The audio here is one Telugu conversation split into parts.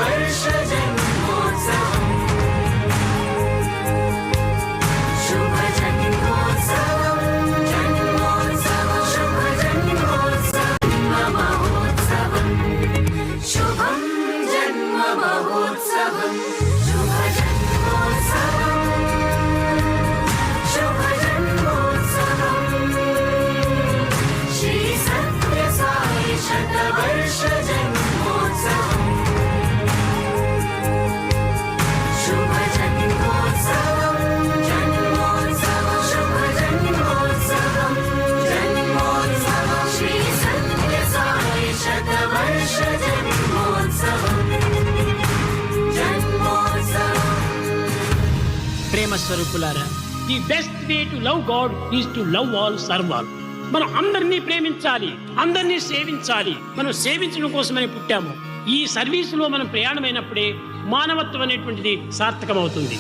శతవర్ష జన్మోత్సవం శుభ జన్మోత్సవం జన్మోత్సవం శుభ జన్మోత్సవం మహోత్సవం శుభం జన్మ మహోత్సవం శుభ జన్మోత్సవం శుభ జన్మోత్సవం శ్రీ సత్య సాయి శతవర్ష జన్మోత్సవం శుభ జన్మోత్సవం జన్మోత్సవం శుభ జన్మోత్సవం జన్మోత్సవం శ్రీ సత్య సాయి శతవర్ష జన్మోత్సవం జన్మోత్సవం. ప్రేమ స్వరూపులారా, the best way to love God is to love all, serve all. మనం అందరినీ ప్రేమించాలి, అందరినీ సేవించాలి. మనం సేవించడం కోసమని పుట్టాము. ఈ సర్వీసులో మనం ప్రయాణమైనప్పుడే మానవత్వం అనేటువంటిది సార్థకమవుతుంది.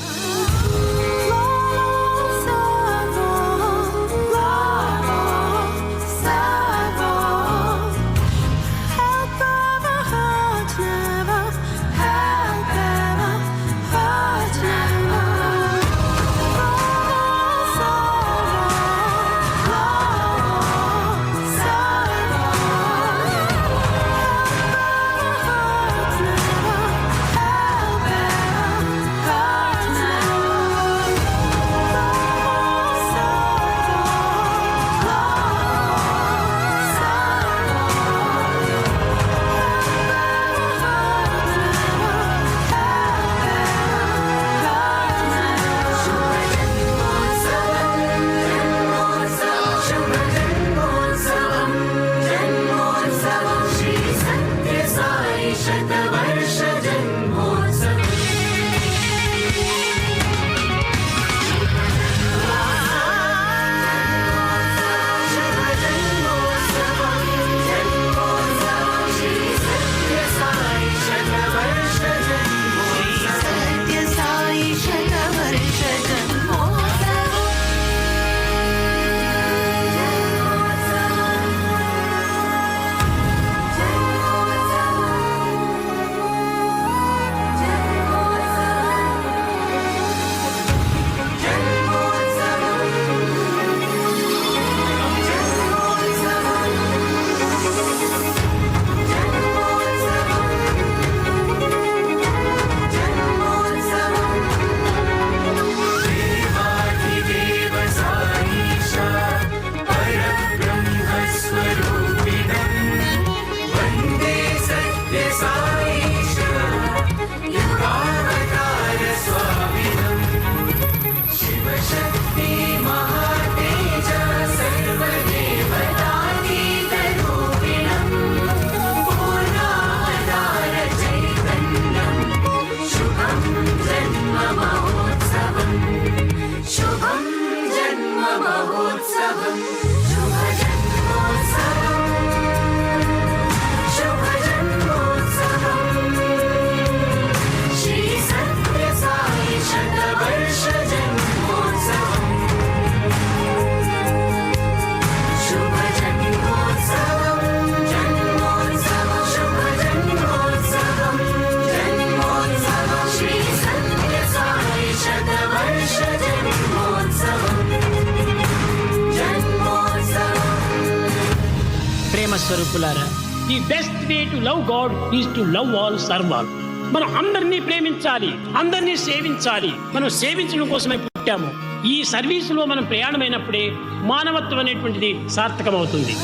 ప్రేమ స్వరూపులారా, the best way to love God is to love all, serve all. మనం అందరినీ ప్రేమించాలి, అందరినీ సేవించాలి. మనం సేవించడం కోసమే పుట్టాము. ఈ సర్వీసులో మనం ప్రయాణమైనప్పుడే మానవత్వం అనేటువంటిది సార్థకమవుతుంది.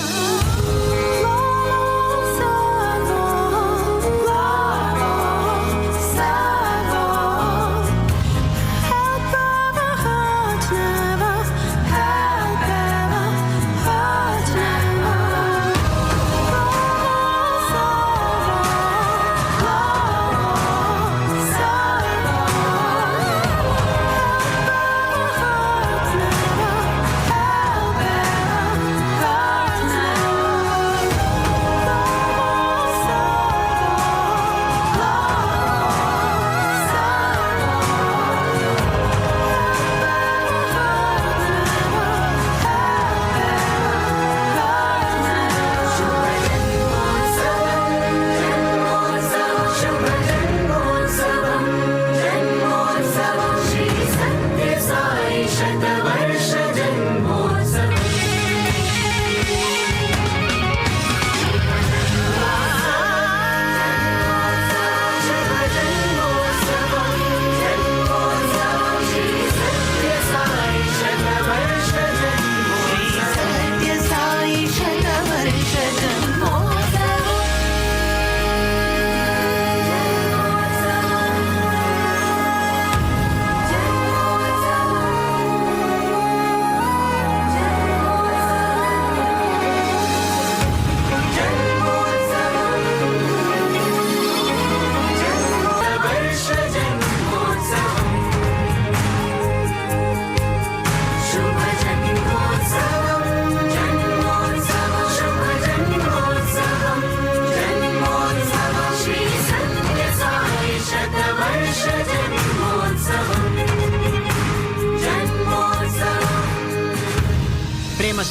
Now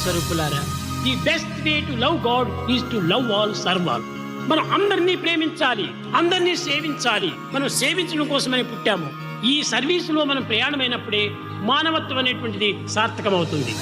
స్వరూపులారా, the best way to love God is to love all, serve all. మనం అందరినీ ప్రేమించాలి, అందరినీ సేవించాలి. మనం సేవించడం కోసమని పుట్టాము. ఈ సర్వీసులో మనం ప్రయాణమైనప్పుడే మానవత్వం అనేటువంటిది సార్థకమవుతుంది.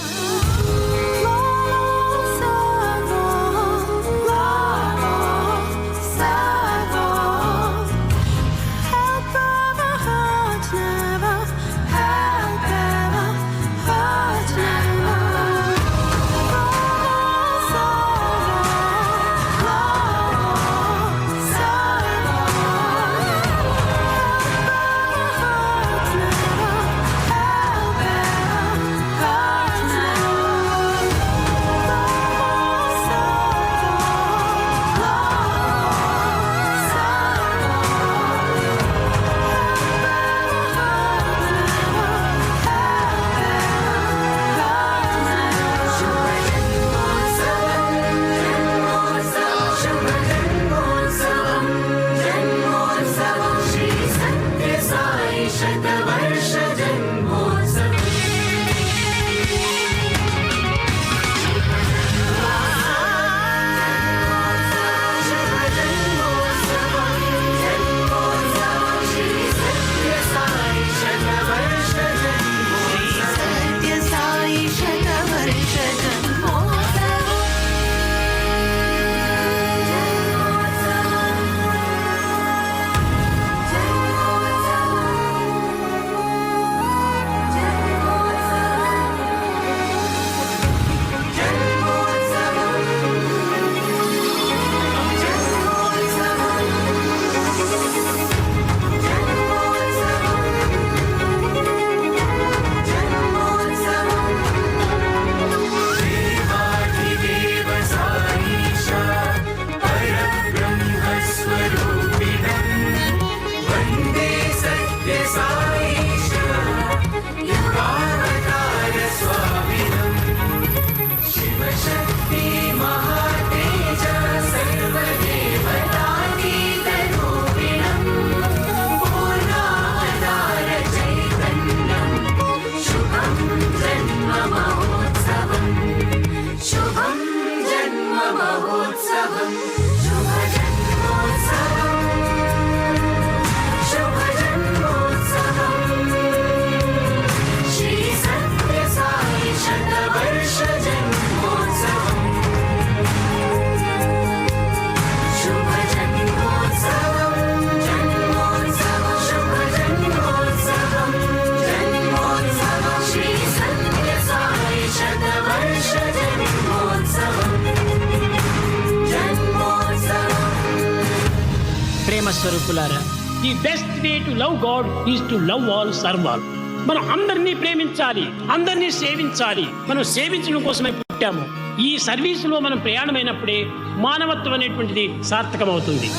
స్వరూపులారా, the best way to love God is to love all, serve all. మనం అందరినీ ప్రేమించాలి, అందరినీ సేవించాలి. మనం సేవించడం కోసమే పుట్టాము. ఈ సర్వీసులో మనం ప్రయాణమైనప్పుడే మానవత్వం అనేటువంటిది సార్థకమవుతుంది.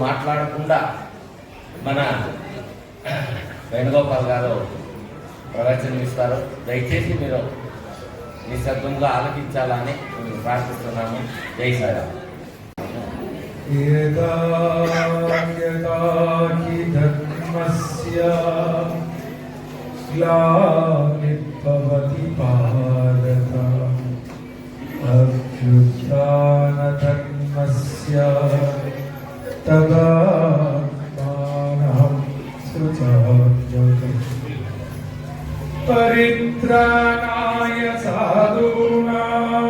మాట్లాడకుండా మన వేణుగోపాల్ గారు ప్రవచనం ఇస్తారు. దయచేసి మీరు నిశ్శబ్దంగా ఆలకించాలని మేము ప్రార్థిస్తున్నాము. జై సాయిరామ్. యదా యదా హి ధర్మస్య గ్లానిర్భవతి భారత అభ్యుత్థానధర్మస్య తదాత్మానః సృజామ్యహం పరిత్రాణాయ సాధూనాం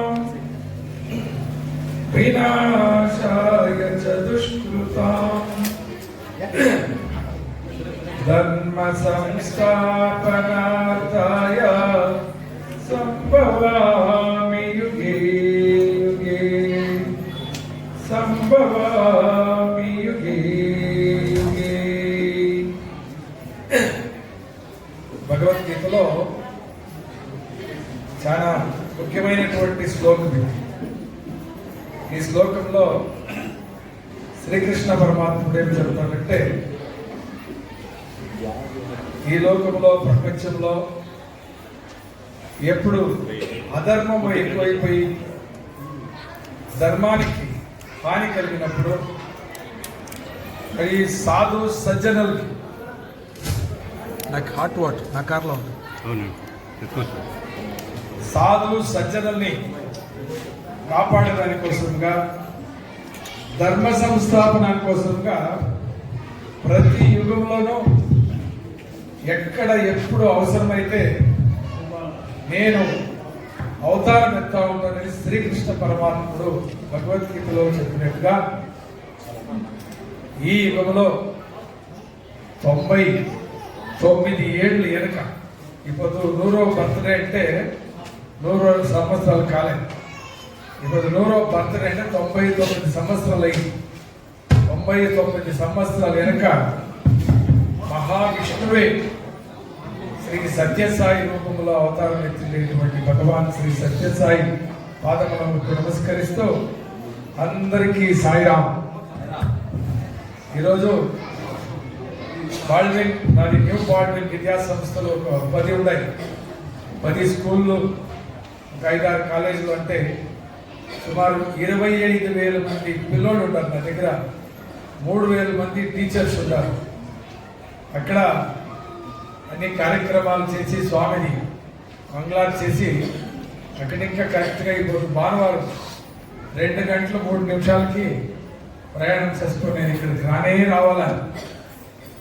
వినాశాయ చ దుష్కృతాం ధర్మ సంస్థాపనార్థాయ సంభవామి యుగే యుగే సంభవామి యుగే యుగే. భగవద్గీతలో చాలా ముఖ్యమైనటువంటి శ్లోకం ఇది. ఈ శ్లోకంలో శ్రీకృష్ణ పరమాత్ముడు ఏం చెప్తాడంటే, ఈ లోకంలో ప్రపంచంలో ఎప్పుడు అధర్మము ఎక్కువైపోయి ధర్మానికి హాని కలిగినప్పుడు ఈ సాధు సజ్జనులకి నాకు హాట్ వాటర్ నా కార్లో ఉంది. సాధు సజ్జనుల్ని కాపాడడానికి కోసంగా ధర్మ సంస్థాపన కోసంగా ప్రతి యుగంలోనూ ఎక్కడ ఎప్పుడు అవసరమైతే నేను అవతారం ఎత్తా ఉంటానని శ్రీకృష్ణ పరమాత్ముడు భగవద్గీతలో చెప్పినట్టుగా ఈ యుగంలో 99 ఏళ్ళు వెనుక ఇప్పుడు 100వ బర్త్డే అంటే 100 సంవత్సరాలు కాలేదు. ఇప్పుడు 100వ బర్త్డే అంటే 99 సంవత్సరాలు అయింది. 99 సంవత్సరాల వెనుక మహావిష్ణువే శ్రీ సత్యసాయి రూపంలో అవతారం ఎత్తినటువంటి భగవాన్ శ్రీ సత్యసాయి పాదములకు నమస్కరిస్తూ అందరికీ సాయిరామ్. ఈరోజు బాల్విన్ నాది న్యూ బాల్విన్ విద్యా సంస్థలు ఒక 10 ఉన్నాయి. 10 స్కూళ్ళు, ఒక 5-6 కాలేజీలు అంటే సుమారు 25,000 మంది పిల్లోళ్ళు ఉంటారు. నా దగ్గర 3,000 మంది టీచర్స్ ఉంటారు. అక్కడ అన్ని కార్యక్రమాలు చేసి స్వామిని మంగళాలు చేసి అక్కడ ఇంకా కరెక్ట్గా ఇప్పుడు భానువారం 2 గంటల 3 నిమిషాలకి ప్రయాణం చేసుకొని నేను ఇక్కడికి రావాలా.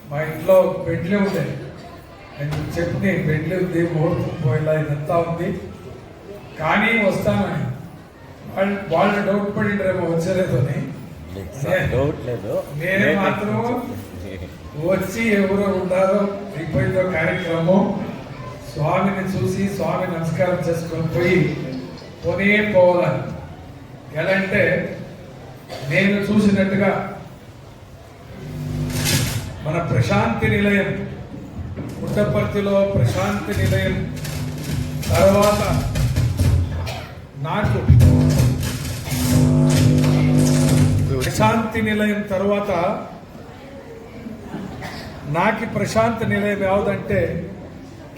మా ఇంట్లో బెడ్లే ఉంది అని చెప్పి బెడ్లే ఉంది, ముహూర్తం పోయేలా ఇదంతా ఉంది కానీ వస్తానని వాళ్ళు డౌట్ పడిండ్రేమో వచ్చలేదో అని. నేను మాత్రం వచ్చి ఎవరో ఉన్నారో అయిపోయిందో కార్యక్రమం స్వామిని చూసి స్వామి నమస్కారం చేసుకొని పోవాలని. ఎలా అంటే నేను చూసినట్టుగా మన ప్రశాంతి నిలయం పుట్టపర్తిలో ప్రశాంతి నిలయం తర్వాత నాకు ప్రశాంతి నిలయం తర్వాత నాకు ప్రశాంతి నిలయం ಯಾವುದಂటే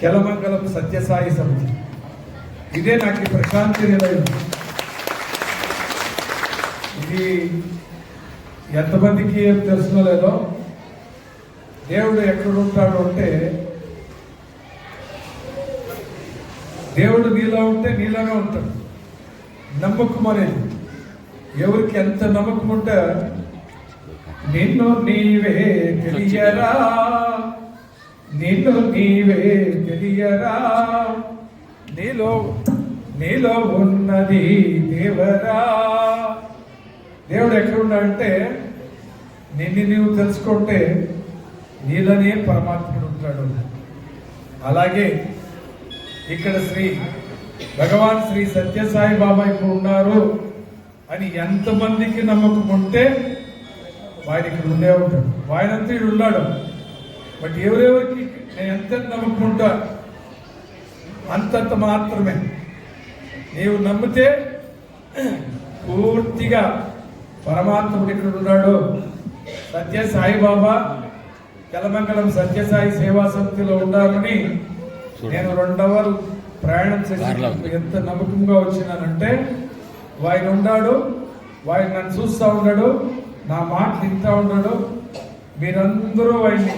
కెలమంగళం సత్యసాయి సమితి. ఇదే నాకు ప్రశాంతి నిలయం. ఇది ఎంతమందికి ఏం తెలుసునో లేదో, దేవుడు ఎక్కడ ఉంటాడు అంటే దేవుడు నీలో ఉంటే నీలోనే ఉంటాడు. నమ్మకం అనేది ఎవరికి ఎంత నమ్మకం ఉంటే నిన్ను నీవే తెలియరా, నిన్ను నీవే తెలియరా, నీలో ఉన్నది దేవరా. దేవుడు ఎక్కడున్నాడంటే నిన్ను నీవు తెలుసుకుంటే నీలోనే పరమాత్ముడు ఉంటాడు. అలాగే ఇక్కడ భగవాన్ శ్రీ సత్యసాయి బాబా ఇప్పుడు ఉన్నారు అని ఎంతమందికి నమ్మకం ఉంటే ఆయన ఇక్కడ ఉండే ఉంటాడు. ఆయనంతా ఇక్కడ ఉన్నాడు. బట్ ఎవరెవరికి నేను ఎంత నమ్మకం ఉంటా అంతంత మాత్రమే. నీవు నమ్మితే పూర్తిగా పరమాత్ముడు ఇక్కడ ఉన్నాడు. సత్య సాయిబాబా తెలమంగళం సత్యసాయి సేవా సమితిలో ఉండాలని నేను 2 అవర్లు ప్రయాణం చేసి ఎంత నమ్మకంగా వచ్చినానంటే ఆయన ఉన్నాడు, ఆయన నన్ను చూస్తూ ఉన్నాడు, నా మాట వింటూ ఉన్నాడు. మీరందరూ ఆయన్ని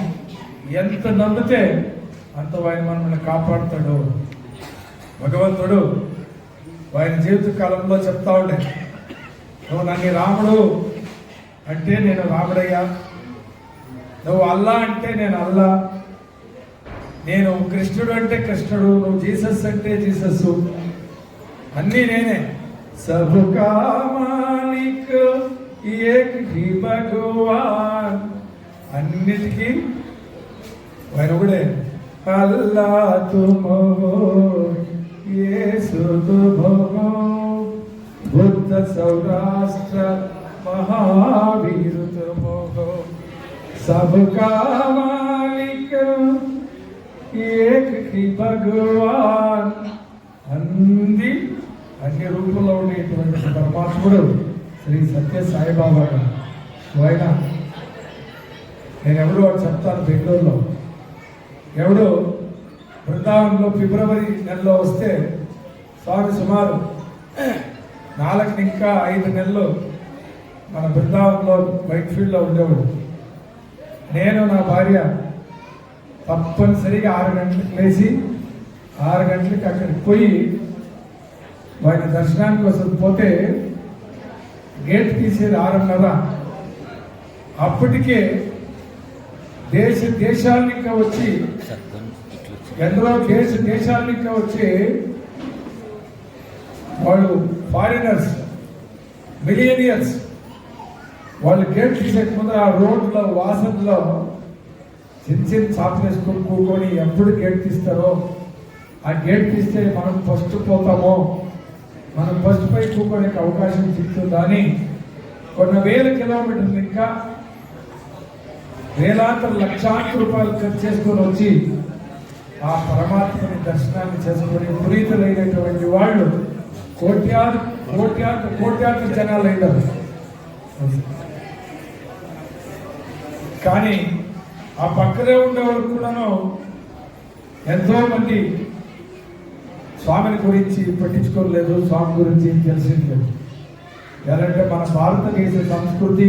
ఎంత నమ్మితే అంత ఆయన మనల్ని కాపాడుతాడు. భగవంతుడు ఆయన జీవిత కాలంలో చెప్తా ఉండే, నువ్వు నన్ను రాముడు అంటే నేను రాముడయ్యా, నువ్వు అల్లా అంటే నేను అల్లా, నేను కృష్ణుడు అంటే కృష్ణుడు, నువ్వు జీసస్ అంటే జీసస్, అన్నీ నేనే. సబుకా మాలిక్ ఏక్ హీ భగవాన్, అన్నిటికీ ఆయన ఒకడే. అల్లా తుమ్ హో యేసు తుమ్ హో, బుద్ధ సౌరాష్ట్ర మహావీరు తుమ్ హో, సబ్కా మాలిక్ ఏక్ హీ భగవాన్. అన్ని రూపంలో ఉండేటువంటి పరమాత్ముడు శ్రీ సత్య సాయిబాబా గారు. ఆయన నేను ఎవడో చెప్తాను, బెంగళూరులో ఎవడో బృందావనంలో ఫిబ్రవరి నెలలో వస్తే స్వామి సుమారు 4 ఇంకా 5 నెలలు మన బృందావనంలో వైట్ ఫీల్డ్లో ఉండేవాడు. నేను నా భార్య తప్పనిసరిగా 6 గంటలకు లేచి 6 గంటలకి అక్కడికి పోయి ఆయన దర్శనానికి కోసం పోతే గేట్ తీసేది 6:30. అప్పటికే దేశాలకి ఇంకా వచ్చి ఎందరో దేశాలకి ఇంకా వచ్చి వాళ్ళు ఫారినర్స్, మిలియనియర్స్, వాళ్ళు గేట్ తీసే ముందు ఆ రోడ్లో వాసనలో చిన్న చాపలు వేసుకొని కూకొని ఎప్పుడు గేట్ తీస్తారో, ఆ గేట్ తీస్తే మనం ఫస్ట్ పోతామో, మనం ఫస్ట్ పై కూకోడానికి అవకాశం చిక్కుతుందా అని కొన్ని వేల కిలోమీటర్లు ఇంకా వేలాంతర లక్షాంతర రూపాయలు ఖర్చు చేసుకొని వచ్చి ఆ పరమాత్మని దర్శనాన్ని చేసుకొని పునీతులైనటువంటి వాళ్ళు కోట్యాది జనాలు అయినారు. కానీ ఆ పక్కనే ఉండేవాళ్ళు కూడాను ఎంతో మంది స్వామిని గురించి పట్టించుకోలేదు, స్వామి గురించి తెలిసింది. ఎలాంటే మన భారతదేశ సంస్కృతి,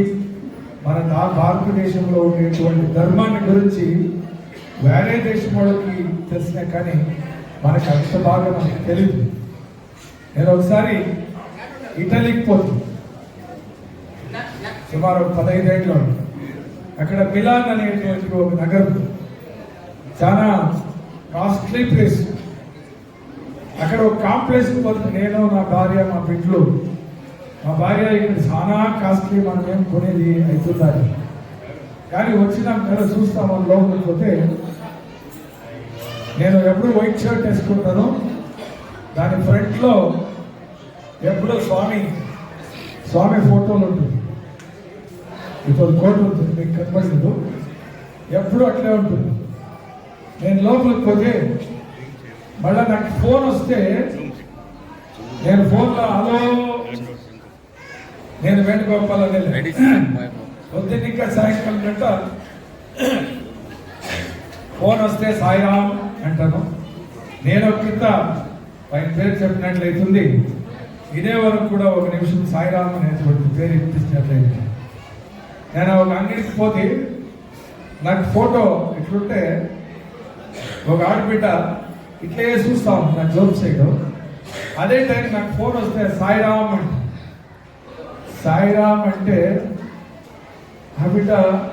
మన భారతదేశంలో ఉండేటువంటి ధర్మాన్ని గురించి వేరే దేశం వాళ్ళకి తెలిసినా కానీ మనకు అంత బాగా మనకు తెలియదు. నేను ఒకసారి ఇటలీకి పోతుంది, సుమారు 15 ఏళ్ళు. అక్కడ మిలాన్ అనేటువంటి ఒక నగరం, చాలా కాస్ట్లీ ప్లేస్. అక్కడ ఒక కాంప్లెక్స్కి పోతుంది నేను, నా భార్య, మా బిడ్డలు. మా భార్య ఇక్కడ చాలా కాస్ట్లీ, మనం ఏం కొనేది అవుతుందని. కానీ వచ్చిన నెల చూస్తాం లోపలికి పోతే, నేను ఎప్పుడు వైట్ షర్ట్ వేసుకుంటాను, దాని ఫ్రంట్లో ఎప్పుడూ స్వామి ఫోటోలు ఉంటుంది. ఇప్పుడు కోట్ ఉంటుంది, మీకు కనపడలేదు, ఎప్పుడు అట్లే ఉంటుంది. నేను లోపలికి పోతే మళ్ళీ నాకు ఫోన్ వస్తే నేను ఫోన్లో హలో, నేను వేణుగోపాల్ అనేది పొద్దున్న ఇంకా సాయంకాలం గంట ఫోన్ వస్తే సాయిరామ్ అంటాను. నేను కింద ఆయన పేరు చెప్పినట్లయితుంది. ఇదే వరకు కూడా 1 నిమిషం సాయిరామ్ అనేటువంటి పేరు ఇప్పించినట్లయితే, నేను ఒక అంగడికి పోతే నాకు ఫోటో ఇట్లుంటే ఒక ఆడబిడ్డ ఇట్లే చూస్తాం నా జోబ్ సైడ్. అదే టైం నాకు ఫోన్ వస్తే సాయిరామ్ అంటే, సాయిరామ్ అంటే ఆ బిడ్డ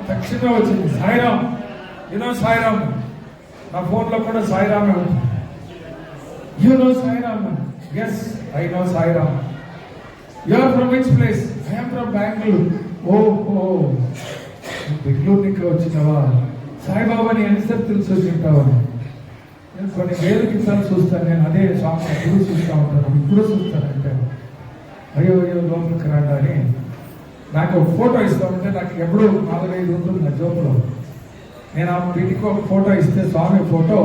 తక్షణమే వచ్చింది సాయిరామ్, యూనో సాయిరామ్. నా ఫోన్లో కూడా సాయిరామే ఉంటుంది. You know Sairam, yes I know Sairam. You are from which place? I am from Bengaluru. ఓహో, బెంగళూరు నుంచి వచ్చినావా? సాయిబాబాని ఎన్నిసార్లు తెలిసి వచ్చింటావా? నేను కొన్ని వేల కిసాలు చూస్తాను. నేను అదే స్వామి ఎప్పుడు చూస్తూ ఉంటాను, ఇప్పుడు చూస్తానంటే అయ్యో లోపలికి రాండి అని నాకు ఒక ఫోటో ఇస్తామంటే నాకు ఎప్పుడు 4-5 ఉంటుంది నా జోబులో. నేను ఆ వీటికి ఒక ఫోటో ఇస్తే స్వామి ఫోటో,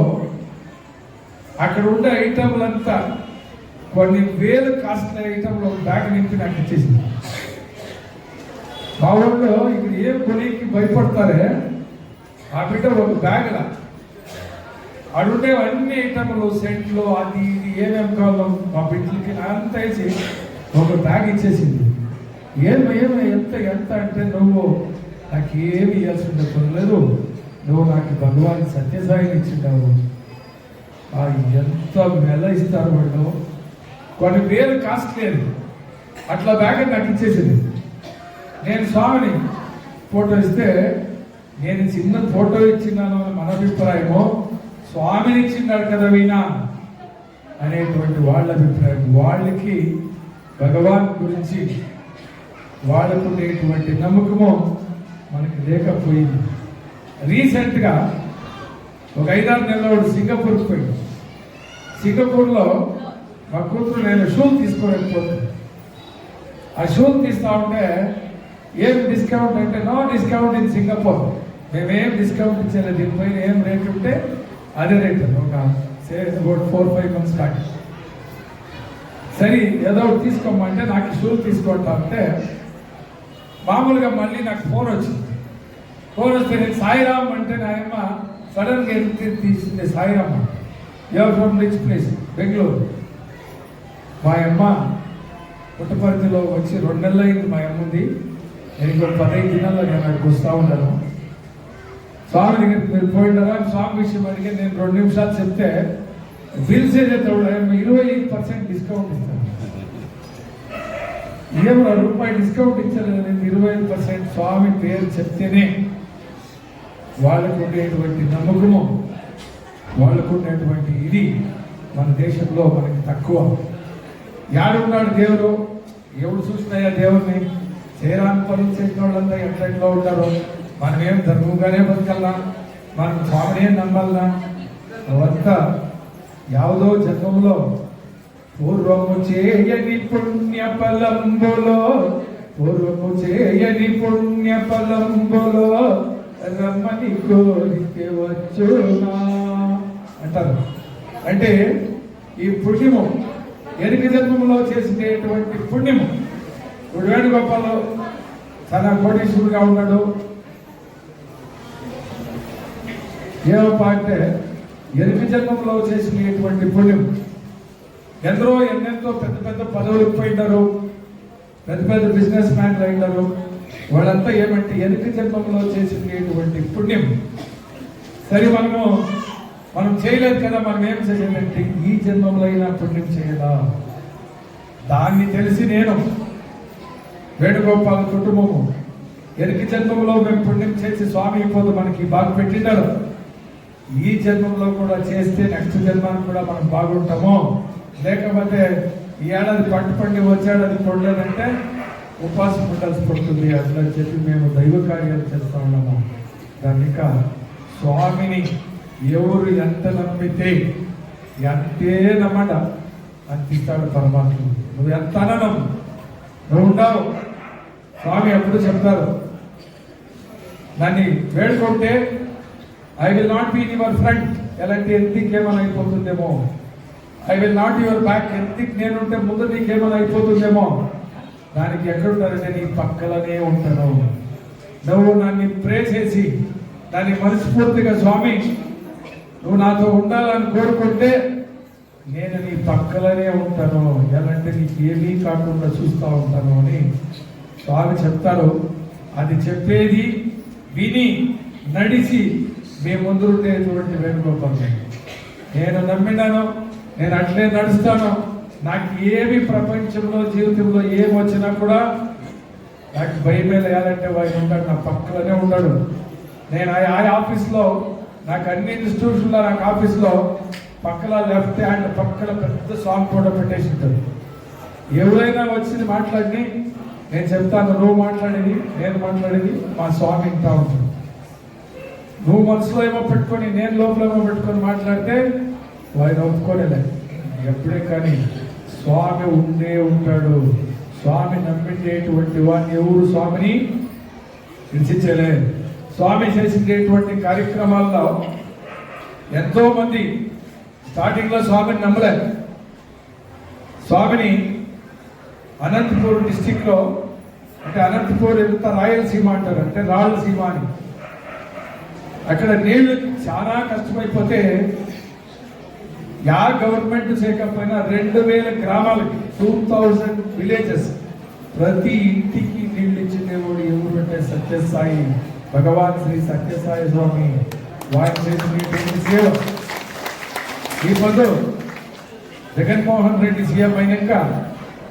అక్కడ ఉండే ఐటమ్లంతా కొన్ని వేలు కాస్ట్లీ ఐటమ్లు బ్యాగ్ నింపి నాకు ఇచ్చేసింది. మా ఊళ్ళో ఇక్కడ ఏం కొనికి భయపడతారే, ఆ బిడ్డ ఒక బ్యాగ్లా అడుండేవన్నీ ఐటమ్లు సెంట్లు అది ఇది ఏమేమి కావాలో మా బిడ్డలకి అంత వేసి ఒక బ్యాగ్ ఇచ్చేసింది. ఏమి ఎంత ఎంత అంటే నువ్వు నాకు ఏమి ఇవ్వాల్సి ఉండలేదు, నువ్వు నాకు భగవాన్ సత్యసాయిని ఇచ్చిండావు. ఎంత మెల్ల ఇస్తారు వాళ్ళు, కొన్ని వేలు కాస్ట్ లేదు, అట్లా బ్యాగ్ నాకు ఇచ్చేసింది. నేను స్వామిని ఫోటో ఇస్తే నేను చిన్న ఫోటో ఇచ్చినాను అని మన అభిప్రాయమో, స్వామిని ఇచ్చినాడు కదా వీణ అనేటువంటి వాళ్ళ అభిప్రాయం. వాళ్ళకి భగవాన్ గురించి వాళ్ళకు ఉండేటువంటి నమ్మకము మనకి లేకపోయింది. రీసెంట్గా ఒక 5-6 నెలలు సింగపూర్కి పోయింది. సింగపూర్లో మా కూతురు నేను షూలు తీసుకోలేకపోతుంది. ఆ షూలు తీస్తా ఉంటే ఏం డిస్కౌంట్ అంటే నో డిస్కౌంట్ ఇన్ సింగపూర్, మేమేం డిస్కౌంట్ ఇచ్చేది, దీనిపైన ఏం రేట్ ఉంటే అదే రేట్. ఒక అబౌట్ 4-5 months బ్యాక్ సరే ఏదో ఒకటి తీసుకోమంటే నాకు షూలు తీసుకుంటా అంటే మామూలుగా మళ్ళీ నాకు ఫోన్ వచ్చింది. ఫోన్ వస్తే నేను సాయిరామ్ అంటే నాయమ్మ సడన్గా ఎందుకు తీసింది Sairam, you are from which place Bengaluru. మా అమ్మ పుట్టపర్తిలో వచ్చి 2 నెలలు అయింది. మా అమ్మ ఉంది, నేను ఇంకో 15 దినాల్లో నేను అక్కడికి వస్తూ ఉన్నాను. స్వామి దగ్గరికి మీరు పోయినారా స్వామి విషయం అడిగి నేను 2 నిమిషాలు చెప్తే బిల్స్ ఏదైతే 25% డిస్కౌంట్ ఇస్తాను. ఏమో రూపాయి డిస్కౌంట్ ఇచ్చారు, నేను 25% స్వామి పేరు చెప్తేనే వాళ్ళకు ఉండేటువంటి నమ్మకము, వాళ్ళకు ఉండేటువంటి ఇది మన దేశంలో మనకి తక్కువ. యాడున్నాడు దేవుడు, ఎవడు చూసినాయా దేవుడిని? చేయరాని పనులు చేసిన వాళ్ళంతా ఎట్లా ఉంటారో, మనమేం ధర్మంగానే బతకల్లా, మనం స్వామినే నమ్మల్లా. అవంతా ಯಾವುದೋ జన్మంలో పూర్వము చేయని పుణ్య ఫలంబులో, పూర్వము చేయని పుణ్య ఫలంబులో రమ్మని కోరికే వచ్చునా అంటారు. అంటే ఈ పుణ్యము ఎనిమిది జన్మంలో చేసినటువంటి పుణ్యము. ఇప్పుడు వేణుగోపాలు చాలా కోటీశ్వరుడుగా ఉన్నాడు. ఏమప్ప అంటే 8 జన్మంలో చేసినటువంటి పుణ్యం. ఎందరో ఎన్నెంతో పెద్ద పెద్ద పదవులకు పోయినారు, పెద్ద పెద్ద బిజినెస్ మ్యాన్లు అయినారు. వాళ్ళంతా ఏమంటే 8 జన్మంలో చేసినటువంటి పుణ్యం. సరే మనం చేయలేదు కదా, మనం ఏం చేయాలంటే ఈ జన్మంలో అయినా పుణ్యం చేయాలా. దాన్ని తెలిసి నేను వేణుగోపాల కుటుంబము 8 జన్మంలో మేము పుణ్యం చేసి స్వామి అయిపోదు మనకి బాగా పెట్టినారు. ఈ జన్మంలో కూడా చేస్తే నెక్స్ట్ జన్మానికి కూడా మనం బాగుంటామో, లేకపోతే ఈ ఏడాది పండి వచ్చేడాది పండలేదంటే ఉపాసం ఉండాల్సి పడుతుంది. అట్లా చెప్పి మేము దైవ కార్యాలు చేస్తూ ఉన్నాము. కనుక స్వామిని ఎవరు ఎంత నమ్మితే ఎంతే నమ్మట అంతిస్తాడు పరమాత్మ. నువ్వు ఎంత నమ్ము, నువ్వు ఉండవు. స్వామి ఎప్పుడు చెప్తారు, దాన్ని వేడుకుంటే I will not be your front, ఎలాంటి ఎందుకు ఏమైనా అయిపోతుందేమో. I will not your back, ఎందుకు నేనుంటే ముందు నీకేమైనా అయిపోతుందేమో. దానికి ఎక్కడుంటారంటే నీ పక్కలనే ఉంటాను. నువ్వు నన్ను ప్రే చేసి దాన్ని మనస్ఫూర్తిగా స్వామి నువ్వు నాతో ఉండాలని కోరుకుంటే నేను నీ పక్కలనే ఉంటాను, ఎలాంటి నీకు ఏమీ కాకుండా చూస్తూ ఉంటాను అని స్వామి చెప్తారు. అది చెప్పేది విని నడిచి మీ ముందు ఉండేటువంటి వేణుగోపాల్ నేను నమ్మినాను, నేను అట్లే నడుస్తాను. నాకు ఏమి ప్రపంచంలో జీవితంలో ఏమి వచ్చినా కూడా నాకు భయమే లేదంటే వాడు ఉంటాడు, నా పక్కలోనే ఉన్నాడు. నేను ఆ ఆఫీస్లో నాకు అన్ని ఇన్స్టిట్యూషన్లో నాకు ఆఫీస్లో పక్కన లెఫ్ట్ హ్యాండ్ పక్కన పెద్ద సాంగ్ ఫోటో పెట్టేసి ఉంటాడు. ఎవరైనా వచ్చి మాట్లాడి నేను చెప్తాను, నువ్వు మాట్లాడేది నేను మాట్లాడేది మా స్వామి ఇంటా ఉంటాడు. నువ్వు మనసులో ఏమో పెట్టుకొని నేను లోపల ఏమో పెట్టుకొని మాట్లాడితే వాడిని ఒప్పుకోలేదు. ఎప్పుడే కానీ స్వామి ఉండే ఉంటాడు. స్వామి నమ్మిండేటువంటి వాడిని ఎవరు స్వామిని విడిచించలే. స్వామి చేసినటువంటి కార్యక్రమాల్లో ఎంతో మంది స్టార్టింగ్లో స్వామిని నమ్మలేదు. స్వామిని అనంతపూర్ డిస్టిక్లో, అంటే అనంతపూర్ ఎంత రాయలసీమ అంటారు, అంటే రాయలసీమ అని అక్కడ నీళ్లు చాలా కష్టమైపోతే యా గవర్నమెంట్ చేయకపోయినా 2000 గ్రామాలకి 2000 విలేజెస్ ప్రతి ఇంటికి నీళ్ళు ఇచ్చిన దేవుడు ఎవరు అంటే సత్యసాయి భగవాన్ శ్రీ సత్యసాయి స్వామి వారి చేసినటువంటి సేవ. ఈ పొద్దు జగన్మోహన్ రెడ్డి సీఎం అయినాక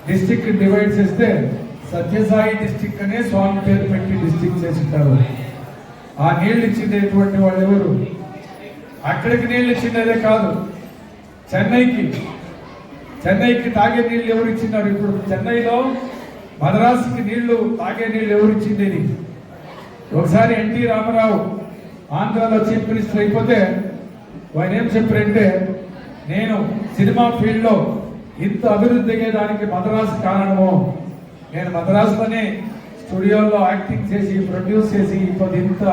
డిస్టిక్ డివైడ్ చేస్తే సత్యసాయి డిస్టిక్ అనే స్వామి పేరు పెట్టి డిస్టిక్ చేసింటారు. ఆ నీళ్ళు ఇచ్చినటువంటి వాళ్ళు ఎవరు? అక్కడికి నీళ్ళు ఇచ్చినదే కాదు, చెన్నైకి తాగే నీళ్ళు ఎవరు ఇచ్చినారు? ఇప్పుడు చెన్నైలో మద్రాసుకి నీళ్లు తాగే నీళ్ళు ఎవరు ఇచ్చిండేది? ఒకసారి ఎన్టీ రామారావు ఆంధ్రాలో చీఫ్ మినిస్టర్ అయిపోతే ఆయన ఏం చెప్పారంటే, నేను సినిమా ఫీల్డ్లో ఇంత అభివృద్ధి అయ్యేదానికి మద్రాసు కారణము, నేను మద్రాసులోనే స్టూడియోలో యాక్టింగ్ చేసి ప్రొడ్యూస్ చేసి ఇప్పుడు ఇంత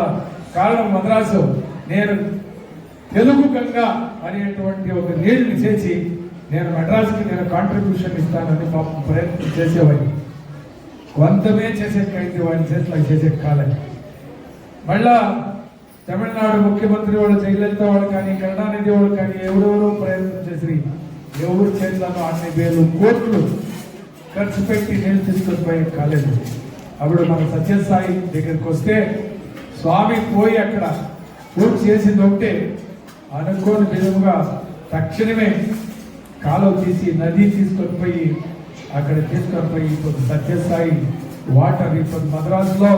కారణం మద్రాసు, నేను తెలుగు గంగా అనేటువంటి ఒక నీళ్ళని చేసి నేను మద్రాసుకి నేను కాంట్రిబ్యూషన్ ఇస్తానని పాపం ప్రయత్నం చేసేవాడిని. కొంతమే చేసేకైతే వాడి చేతిలో చేసే కాలేదు. మళ్ళా తమిళనాడు ముఖ్యమంత్రి వాళ్ళు జయలలిత వాళ్ళు కానీ కరుణానిధి వాళ్ళు కానీ ఎవరెవరో ప్రయత్నం చేసి ఎవరు చేతిలో అన్ని వేలు కోట్లు ఖర్చు పెట్టి నీళ్ళు తీసుకొని పోయే కాలేదు. అప్పుడు మన సత్యసాయి దగ్గరికి వస్తే స్వామి పోయి అక్కడ పూర్తి చేసింది ఒకటే, అనుకోని విధముగా తక్షణమే కాలువ తీసి నది తీసుకొని పోయి అక్కడ తీసుకొని పోయి ఇప్పుడు సత్యసాయి వాటర్ ఇప్పుడు మద్రాసులో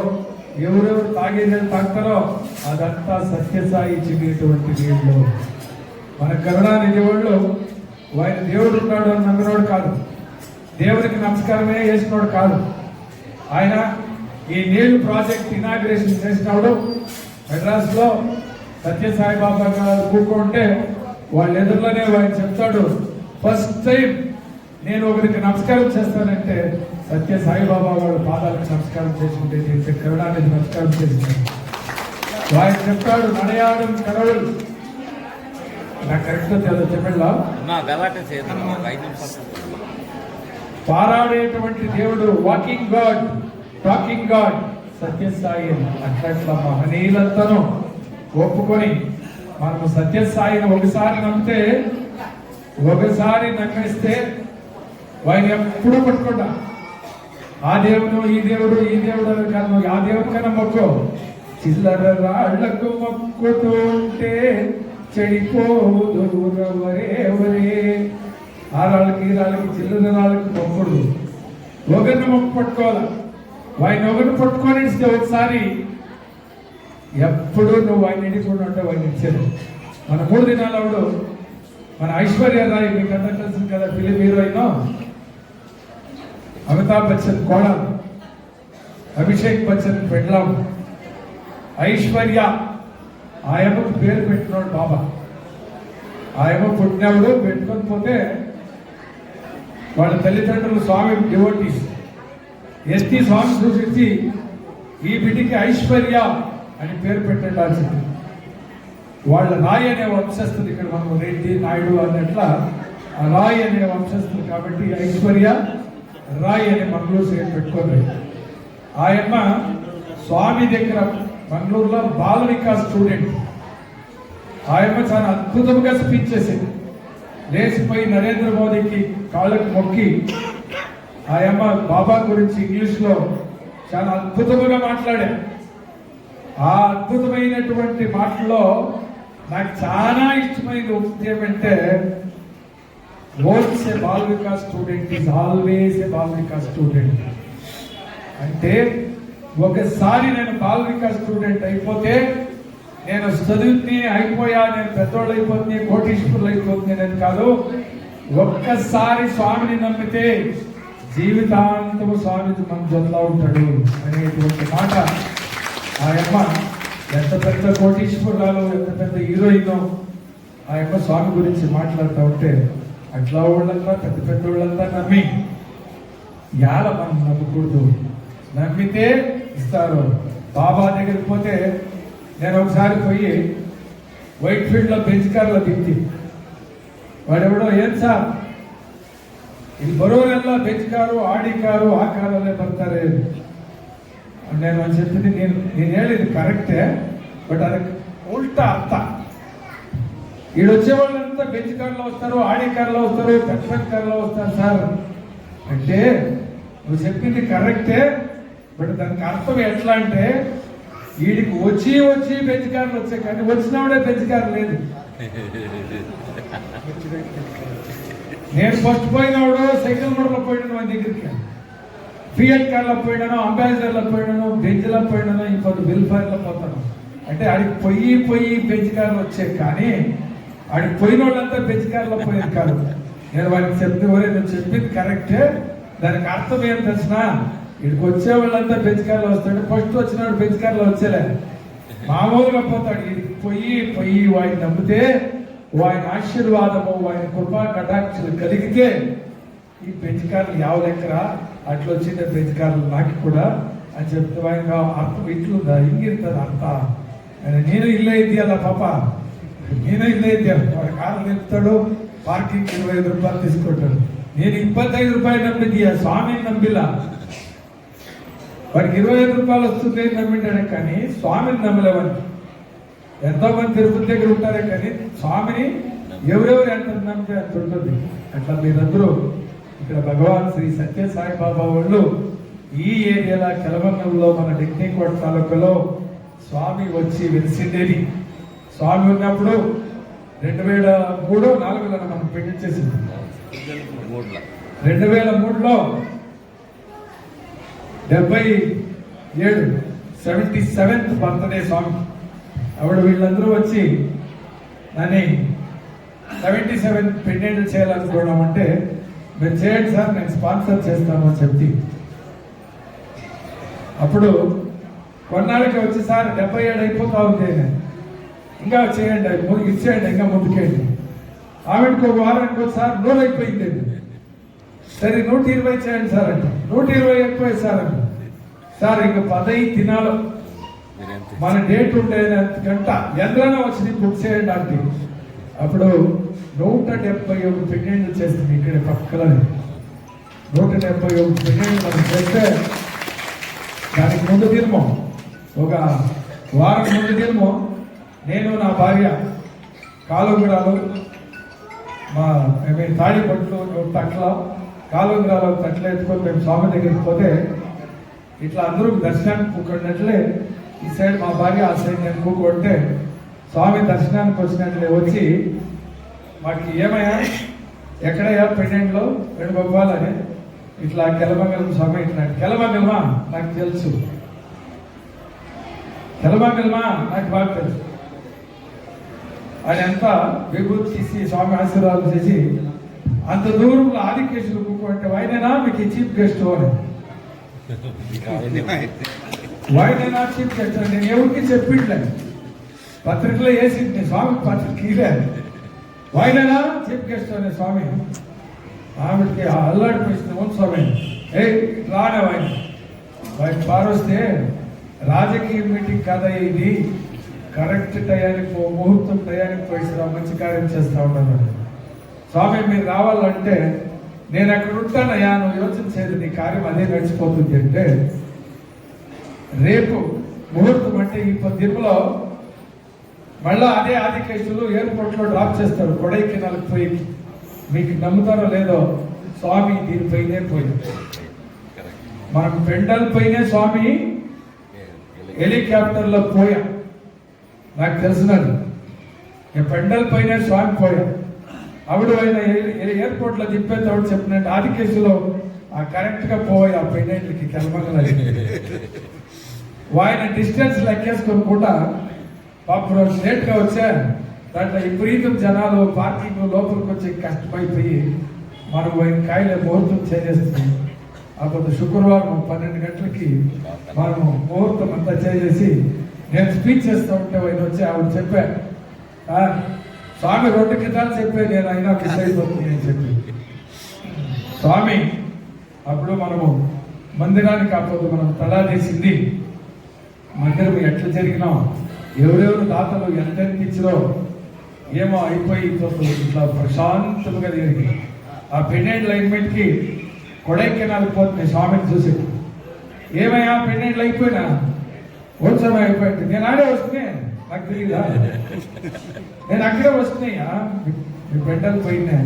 ఎవరెవరు తాగే నీళ్ళు తాగుతారో అదంతా సత్యసాయి ఇచ్చినటువంటి నీళ్ళు. మన కరుణానిధి వాళ్ళు ఆయన దేవుడు ఉన్నాడు అని నమ్మినోడు కాదు, దేవుడికి నమస్కారమే చేసినోడు కాదు. ఆయన ఈ నీళ్లు ప్రాజెక్ట్ ఇనాగ్రేషన్ చేసినప్పుడు మెడ్రాస్లో సత్యసాయి బాబా గారు కూకుంటే వాళ్ళ ఎదురులోనే ఆయన చెప్తాడు, ఫస్ట్ టైం నేను ఒకరికి నమస్కారం చేస్తానంటే సత్యసాయి బాబా వాళ్ళ పాదాలకు నమస్కారం చేసుకుంటే కరుణానిధి నమస్కారం చేసింది. ఆయన చెప్తాడు, నడయాడం కడవులు నాకు కరెక్ట్గా తెలియదు తమిళ్లో, పారాడేటువంటి దేవుడు walking god talking god Sathya Sai. అట్లా మహనీయులంతాను ఒప్పుకొని మనము సత్యసాయిని ఒకసారి నమ్మితే ఒకసారి నమ్మేస్తే ఆయన ఎప్పుడూ పట్టుకుంటా ఆ దేవుడు ఈ దేవుడు అని కాదు, ఆ దేవుడు కన్నా మొక్కు. చిల్లర రాళ్లకు మొక్కుతూ ఉంటే చెడిపోదు ఎవరే. ఆ రాళ్ళకి ఈ రాళ్ళకి చిల్లర రాళ్ళకి మొక్కడు, ఒకరిని మొక్కు పట్టుకోవాలి. ఆయన ఒకరిని పట్టుకొని ఇస్తే ఒకసారి ఎప్పుడు నువ్వు ఆయన ఎన్నికుండా ఉంటే ఆయన ఇచ్చాడు. మన 3 దినాలు అవడు మన ఐశ్వర్య రాయ్ మీకు అంతా తెలుసు కదా, ఫిలిం హీరోయిన్ అమితాబ్ బచ్చన్ కోడలు, అభిషేక్ బచ్చన్ పెండ్లాం ఐశ్వర్య. ఆయమ్మకు పేరు పెట్టినాడు బాబా. ఆయమ్మ పుట్టినప్పుడు పెట్టుకొని పోతే వాళ్ళ తల్లిదండ్రులు స్వామి డివోటీస్ ఎస్టీ స్వామి చూసి ఈ బిడ్డకి ఐశ్వర్య అని పేరు పెట్టాల్సింది. వాళ్ళ రాయ్ అనే వంశస్థులు, ఇక్కడ మనం రెడ్డి నాయుడు అన్నట్ల ఆ రాయ్ అనే వంశస్థులు కాబట్టి ఐశ్వర్య రాయ్ అనే మంగళూరు సైడ్ పెట్టుకోలేదు. ఆయమ్మ స్వామి దగ్గర మంగళూరులో బాల వికాస్ స్టూడెంట్. ఆయమ్మ చాలా అద్భుతంగా స్పీచ్ చేసేది. లేచిపోయి నరేంద్ర మోదీకి కాళ్ళకు మొక్కి ఆయమ్మ బాబా గురించి ఇంగ్లీష్లో చాలా అద్భుతంగా మాట్లాడారు. ఆ అద్భుతమైనటువంటి మాటల్లో నాకు చాలా ఇష్టమైన ఏమంటే, once a Bal Vikas student is always a Bal Vikas student. అంటే ఒకసారి నేను బాల్ వికాస్ స్టూడెంట్ అయిపోతే నేను చదువుని అయిపోయా, నేను పెద్దోళ్ళు అయిపోతుంది, కోటీశ్వరులు అయిపోతుంది అనేది కాదు. ఒక్కసారి స్వామిని నమ్మితే జీవితాంతము స్వామి మన జొల్లా ఉంటాడు అనేటువంటి మాట. ఆ అమ్మ ఎంత పెద్ద కోటీశ్వరురాలు, ఎంత పెద్ద హీరోయిన్ ఆ అమ్మ స్వామి గురించి మాట్లాడుతూ ఉంటే అట్లా వాళ్ళంతా పెద్ద పెద్ద వాళ్ళంతా నమ్మి యాల మనం నమ్మకూడదు. నమ్మితే ఇస్తారు. బాబా దగ్గరికి పోతే నేను ఒకసారి పోయి వైట్ ఫీల్డ్లో బెంచ్ కార్లో దించి వాడెవడో, ఏం సార్ ఇది బరోవరెಲ್ಲ బెంచ్ కారు ఆడి కారు ఆ కారులే ಬರ್ತಾರೆ నేను అని చెప్పింది. నేను ಹೇಳಿದ್ದು కరెక్టే, బట్ ಅದಕ್ಕೆ ఉల్టా అంతా ఈడొచ్చే వాళ్ళంతా బెంచ్ కార్లో వస్తారు, ఆడి కార్లో వస్తారు, పెద్ద కార్లో వస్తారు సార్ అంటే నువ్వు చెప్పింది కరెక్టే. బట్ దానికి అర్థం ఎట్లా అంటే వీడికి వచ్చి వచ్చి బెంచ్ కార్లు వచ్చాయి కానీ వచ్చినప్పుడే బెంచ్ కార్ లేదు. నేను ఫస్ట్ పోయినప్పుడు సైకిల్ మోడల్లో పోయినాను మన దగ్గరికి, ఫియట్ కార్లో పోయినాను, అంబాసిడర్లో పోయినాను, బెంచ్లో పోయినాను, ఇప్పుడు బిల్ఫైర్లో పోతాను. అంటే ఆడికి పోయి బెంచ్ కార్లు వచ్చాయి కానీ ఆడికి పోయిన వాళ్ళంతా బెంచ్ కార్లో పోయేది కాదు. నేను వాడికి చెప్తే నువ్వు చెప్పింది కరెక్టే, దానికి అర్థం ఏం తెలిసిన ఇక్కడికి వచ్చే వాళ్ళంతా బెంచ్ కార్లో వస్తాడు, ఫస్ట్ వచ్చినాడు బెంచ్ కార్లో వచ్చేలే మామూలుగా పోతాడు. ఇక్కడికి పోయి వాడిని నమ్మితే వాడి ఆశీర్వాదము వాడి కృపా కటాక్షలు కలిగితే ఈ బెంచ్ కార్లు యావలెక్కరా అట్లా వచ్చింది బెంచ్ కార్లు నాకు కూడా అని చెప్తే ఆయన అర్థం ఇట్లుందా ఇంగిరుతుంది అర్థ నేను ఇల్లు ఇద్దాల పాప, నేను ఇల్లు ఇద్దాను. వాడి కార్లు నిలుపుతాడు, పార్కింగ్ 25 రూపాయలు తీసుకుంటాడు. నేను 25 రూపాయలు నమ్మింది ఆ స్వామిని నమ్మిలా. వాడికి 25 రూపాయలు వస్తుంది నమ్మింటాడే కానీ స్వామిని నమ్మలేవని. ఎంతో మంది తిరుపతి దగ్గర ఉంటారే కానీ స్వామిని ఎవరెవరు ఎంత నమ్మితే అంత ఉంటుంది. అట్లా మీరందరూ ఇక్కడ భగవాన్ శ్రీ సత్య సాయిబాబా వాళ్ళు ఈ ఏరియాలో కెలవన్నంలో మన టెక్నికోట తాలూకాలో స్వామి వచ్చి వెలిసిండేది. స్వామి ఉన్నప్పుడు 2003-2004 మనం పెట్టించేసింది. 2003లో 77th బర్త్డే స్వామి. అప్పుడు వీళ్ళందరూ వచ్చి దాన్ని 77 పెండెంట్లు చేయాలనుకోవడం అంటే మీరు చేయండి సార్ నేను స్పాన్సర్ చేస్తాను అని చెప్పి అప్పుడు కొన్నాళ్ళకి వచ్చి సార్ 77 అయిపోతా ఉంది, ఇంకా చేయండి ఇచ్చేయండి ఇంకా ముందుకేయండి. ఆమెకి ఒక వారానికి ఒకసారి 100 అయిపోయింది. సరే 120 చేయండి సార్ అంటే 120 ఎక్కువ సార్ అంటే సార్ ఇంకా 10 దినాలు మన డేట్ ఉండే గంట ఎంతైనా వచ్చి బుక్ చేయండి అంటే అప్పుడు 171 పెండెంట్లు చేస్తుంది. ఇక్కడ పక్కనే 171 పెండెంట్లు మనం చేస్తే దానికి ముందు దినము ఒక వారం ముందు దినము నేను నా భార్య కాలుగురాలు మేము తాడిపట్లు తట్ల కాలుగురాలు తట్ల ఎత్తుకొని మేము స్వామి దగ్గరికి పోతే ఇట్లా అందరూ దర్శనానికి కూకున్నట్లే ఈ సైడ్ మా భార్య ఆ సైడ్ నేను కూకుంటే స్వామి దర్శనానికి వచ్చినట్లే వచ్చి మాకు ఏమయ్యా ఎక్కడయ్యా పెండెంట్లో 2 రూపాయలని ఇట్లా కెలమంగళం స్వామి ఇట్లా కెలమంగళమా నాకు తెలుసు, కెలమంగళమా నాకు బాగా తెలుసు అని అంతా విభూతి తీసి స్వామి ఆశీర్వాదం చేసి అంత దూరంలో ఆదికేశ్వరుడు కూకుంటే వాయినేనా మీకు చీఫ్ గెస్ట్ అని వాయినేనా చీఫ్ గెస్ట్ అని నేను ఎవరికి చెప్పిండలేదు. పత్రికలో వేసింది స్వామి పత్రిక ఇలేదు వాయినేనా చీఫ్ గెస్ట్ అనే స్వామి. ఆవిడకి అల్లాడిపోయింది ఓన్ స్వామి ఏ రానే వాయిని పారొస్తే రాజకీయ మీటింగ్ కదా ఇది, కరెక్ట్ టయానికి ముహూర్తం టయానికి పోయి మంచి కార్యం చేస్తూ ఉన్నాను. స్వామి మీరు రావాలంటే నేను అక్కడ ఉంటానయ్యా నువ్వు యోచన చేయదు నీ కార్యం అదే నడిచిపోతుంది అంటే రేపు ముహూర్తం అంటే ఈ 10 దినంలో మళ్ళా అదే ఆదికేశులు ఎయిర్పోర్ట్లో డ్రాప్ చేస్తారు కొడైకెనాల్కి పోయి. మీకు నమ్ముతారో లేదో స్వామి దీనిపైనే పోయింది. మనకు పెండల్ పైనే స్వామి హెలికాప్టర్లో పోయా నాకు తెలిసినది. నేను పెండల్ పైనే స్వామి పోయా. ఆవిడ ఆయన ఎయిర్పోర్ట్లో దింపేటప్పుడు చెప్పినట్టు ఆదికేశులో కరెక్ట్గా పోయి ఆ పెండెంట్లకి కెలమంగళ ఆయన డిస్టెన్స్ లెక్కేసుకొని కూడా పాపం లేట్గా వచ్చా. దాంట్లో విపరీతం జనాలు పార్కింగ్ లోపలికి వచ్చి కష్టమైపోయి మనం ఆయన కాయల ముహూర్తం చేసేస్తుంది. అప్పుడు శుక్రవారం 12 గంటలకి మనము ముహూర్తం అంతా చేసేసి నేను స్పీచ్ చేస్తూ ఉంటే ఆయన వచ్చి ఆవిడ చెప్పా స్వామి 2 కితాలు చెప్పే నేను అయినా మిస్ అయిపోతుంది అని చెప్పి స్వామి అప్పుడు మనము మందిరానికి కాకపోతే మనం తలాదేసింది మందిరం ఎట్లా జరిగినా ఎవరెవరు దాతలు ఎంతెంత ఇచ్చిరో ఏమో అయిపోయి ఇట్లా ప్రశాంతంగా జరిగి ఆ పెండెంట్ లైన్మెంట్కి కొడైకెనాల్ పోతుంది స్వామిని చూసి ఏమయ్యా పెండెంట్లు అయిపోయినా ఓట్సమయం అయిపోయింది నేను ఆడే వస్తే నాకు తెలియదా? నేను అక్కడే వస్తున్నాయా మీ బిడ్డలు పోయినా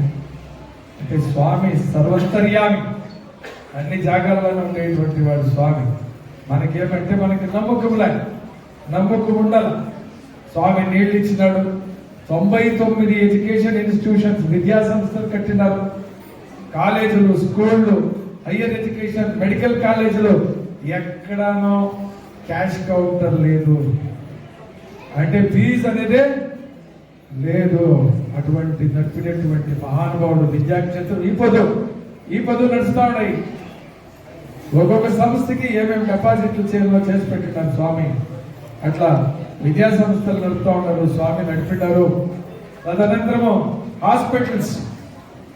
అంటే స్వామి సర్వస్తర్యామి, అన్ని జాగాల్లోనే ఉండేటువంటి వాడు స్వామి. మనకేమంటే మనకి నమ్మకం ఉండాలి. స్వామి నీళ్ళు ఇచ్చినాడు. 99 ఎడ్యుకేషన్ ఇన్స్టిట్యూషన్స్, విద్యా సంస్థలు కట్టినారు. కాలేజీలు, స్కూళ్ళు, హయ్యర్ ఎడ్యుకేషన్, మెడికల్ కాలేజీలు, ఎక్కడానో క్యాష్ కౌంటర్ లేదు అంటే ఫీజు అనేదే లేదు. అటువంటి నడిపినటువంటి మహానుభావుడు విద్యాక్షేత్రం ఈ పదులు నడుస్తూ ఉన్నాయి. ఒక్కొక్క సంస్థకి ఏమేమి డిపాజిట్లు చేయాలో చేసి పెట్టినారు స్వామి. అట్లా విద్యా సంస్థలు నడుపుతూ ఉన్నారు, స్వామి నడిపినారు. తదనంతరము హాస్పిటల్స్,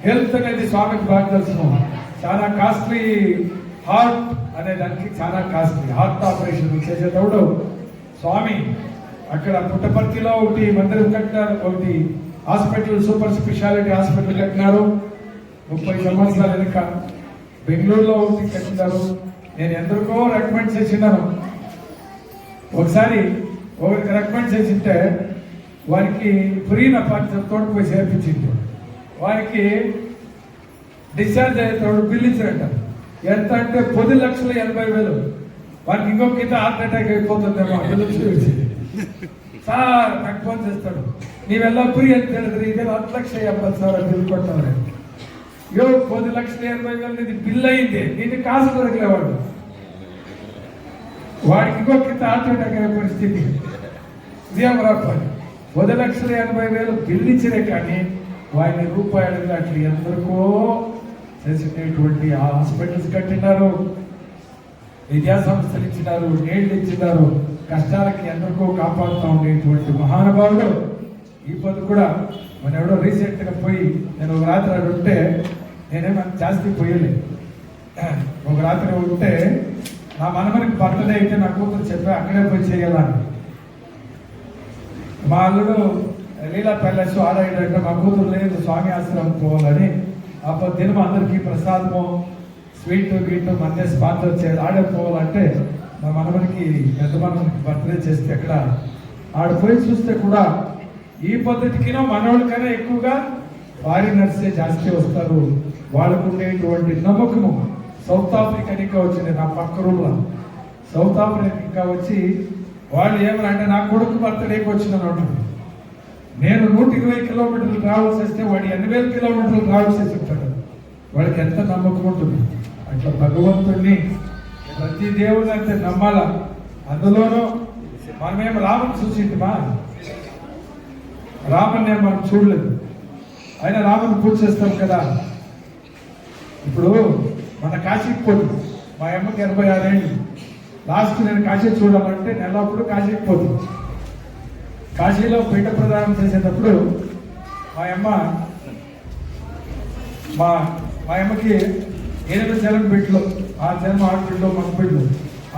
హెల్త్ అనేది స్వామికి బాగా తెలుసు. చాలా కాస్ట్లీ, హార్ట్ అనే దానికి చాలా కాస్ట్లీ. హార్ట్ ఆపరేషన్ చేసేటప్పుడు స్వామి అక్కడ పుట్టపర్తిలో ఒకటి మందిరం కట్టినారు, ఒకటి హాస్పిటల్, సూపర్ స్పెషాలిటీ హాస్పిటల్ కట్టినారు 30 సంవత్సరాల వెనుక. బెంగళూరులో ఒకటి కట్టినారు. నేను ఎందరికో రికమెండ్ చేసినాను. ఒకసారి ఒకరికి రికమెండ్ చేసింటే వారికి ఫ్రీ తోటి పోయి చేర్పించింది. వారికి డిశ్చార్జ్ అయ్యేటప్పుడు బిల్లు ఇచ్చారంట. ఎంత అంటే 10,80,000. వారికి ఇంకొక కింద హార్ట్ అటాక్ అయిపోతుందేమో సార్ నాకు ఫోన్ చేస్తాడు, నీవెల్లా ఫ్రీ అని తెలియదు, ఇదే 1,50,000 అని తెలుసుకుంటాను. 10,80,000 ఇది బిల్ అయింది, దీన్ని కాసు దొరకలేవాడు. వాడికి ఇంకొక కింద హార్ట్ అటాక్ అయ్యే పరిస్థితి. ఇదేం రాకపోయి 10,80,000 బిల్లు ఇచ్చినే కానీ వారిని రూపాయలు అట్లా ఎందరికో చేసినటువంటి హాస్పిటల్స్ కట్టినారు, విద్యా సంస్థలు ఇచ్చినారు, నీళ్లు ఇచ్చినారు. కష్టాలకి ఎందరికో కాపాడుతూ ఉండేటువంటి మహానుభావుడు. ఈ పొద్దు కూడా మన ఎవడో రీసెంట్గా పోయి, నేను ఒక రాత్రి ఆడు ఉంటే, నేనేమో జాస్తి పోయలేదు. ఒక రాత్రి ఉంటే నా మనమనికి బర్త్డే అయితే నా కూతురు చెప్పా అక్కడే పోయి చేయాలని. మా అల్లుడు లీలా ప్యాలెస్ ఆడాడంటే మా కూతురు లేదు స్వామి ఆశ్రమం పోవాలని. అప్పుడు దినం అందరికీ ప్రసాదము, స్వీట్ గీటు మధ్య స్పాన్సర్ చేయాలి. ఆడే పోవాలంటే మా మనమనికి, పెద్ద మనమనికి బర్త్డే చేస్తే అక్కడ ఆడిపోయి చూస్తే కూడా ఈ పద్ధతికినో మనవాళ్ళకైనా ఎక్కువగా ఫారినర్సే జాస్తి వస్తారు. వాళ్ళకు ఉండేటువంటి నమ్మకము. సౌత్ ఆఫ్రికా వచ్చింది నా పక్క రూమ్లో. సౌత్ ఆఫ్రికా వచ్చి వాళ్ళు ఏమనంటే నా కొడుకు బర్త్డేకి వచ్చినాను అంటారు. నేను 120 కిలోమీటర్లు ట్రావెల్ చేస్తే వాడు 80,000 కిలోమీటర్లు ట్రావెల్ చేసి ఉంటాడు. వాడికి ఎంత నమ్మకం ఉంటుంది. అట్లా భగవంతుడిని, ప్రతి దేవుని అంటే నమ్మాల. అందులోనూ మనమేం రాముని చూసింటిమా? రాముని మనం చూడలేదు. అయినా రాముని పూజ చేస్తాం కదా. ఇప్పుడు మన కాశీకి పోతుంది. మా అమ్మకి 86 ఏళ్ళు. లాస్ట్ నేను కాశీ చూడాలంటే నెలప్పుడు కాశీకి పోతుంది. కాశీలో పీఠ ప్రదానం చేసేటప్పుడు మా అమ్మకి 8 జనం బిడ్డలు, 6 జనం ఆడబిడ్డలు, మగ బిడ్డలు,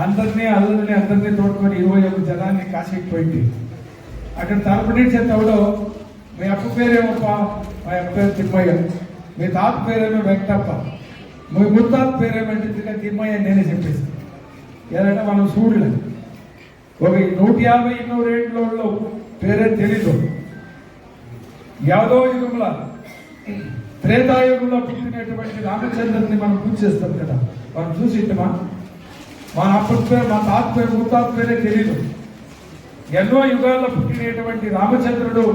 అందరినీ తోడుకొని 21 జనాన్ని కాశీకి పోయింది. అక్కడ తరపునిచ్చేటప్పుడు మీ అప్ప పేరేమప్ప? మా అప్ప పేరు తిమ్మయ్య. మీ తాత పేరేమో వెంకటప్ప. మీ ముత్తాత పేరేమంటే తిమ్మయ్య నేనే చెప్పేస్తాను. ఏదంటే మనం చూడలేదు. ఒక 150-200 ఏళ్ళలో పేరే తెలీదు. యాదవ యుగంలో, త్రేతాయుగంలో పుట్టినటువంటి రామచంద్రుని మనం పూజ చేస్తాం కదా. మనం చూసింటమా? మా అప్పటి పేరు, మా తాత పేరు, ముత్తాత పేరే తెలీదు. ఎన్నో యుగాల్లో పుట్టినటువంటి రామచంద్రుడు,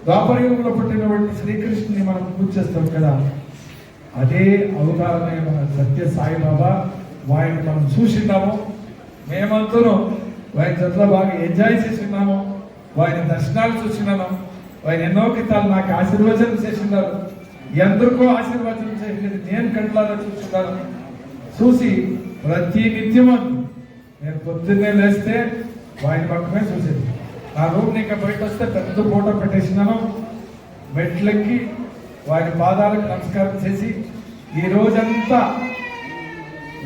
ద్వాపర యుగంలో పుట్టినటువంటి శ్రీకృష్ణుని మనం పూజ చేస్తాం కదా. అదే అవతారమే మన సత్య సాయిబాబా. వారిని మనం చూసిన్నాము. మేమందరూ వారి జట్లో బాగా ఎంజాయ్ చేసిన్నాము. వారి దర్శనాలు చూసినాను. వారి ఎన్నో గీతాలు నాకు ఆశీర్వచనం చేసినారు. ఎందరికో ఆశీర్వచనం చేసినది నేను కంట్లారా చూస్తున్నాను. చూసి ప్రతి నిత్యము నేను పొద్దున్నే లేస్తే వారి పక్కనే చూసేది. నా రూమ్ ఇంకా బయట వస్తే పెద్ద ఫోటో పెట్టేసినాను. మెట్లెక్కి వారి పాదాలకు నమస్కారం చేసి, ఈ రోజంతా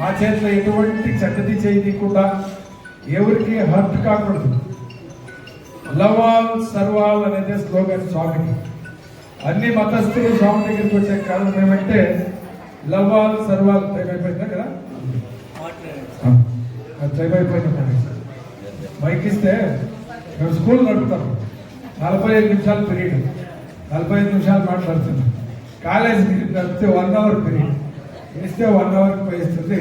నా చేతిలో ఎటువంటి చెడ్డది చేయకుండా, ఎవరికి హర్ట్ కాకూడదు. లవ్ ఆల్ సర్వాల్ అనేది స్లోగన్ స్వామికి. అన్ని మతస్థులు స్వామి దగ్గరికి వచ్చే కారణం ఏమంటే లవ్ ఆల్ సర్వాల్. టైం అయిపోయిందా కదా? టైం అయిపోయిందా? మైక్ ఇస్తే మేము స్కూల్ నడుపుతాం, 45 నిమిషాలు పీరియడ్, 45 నిమిషాలు మాట్లాడుతున్నాం. కాలేజ్ నడిపితే 1 అవర్ పీరియడ్ వేస్తే 1 అవర్కి పోయిస్తుంది.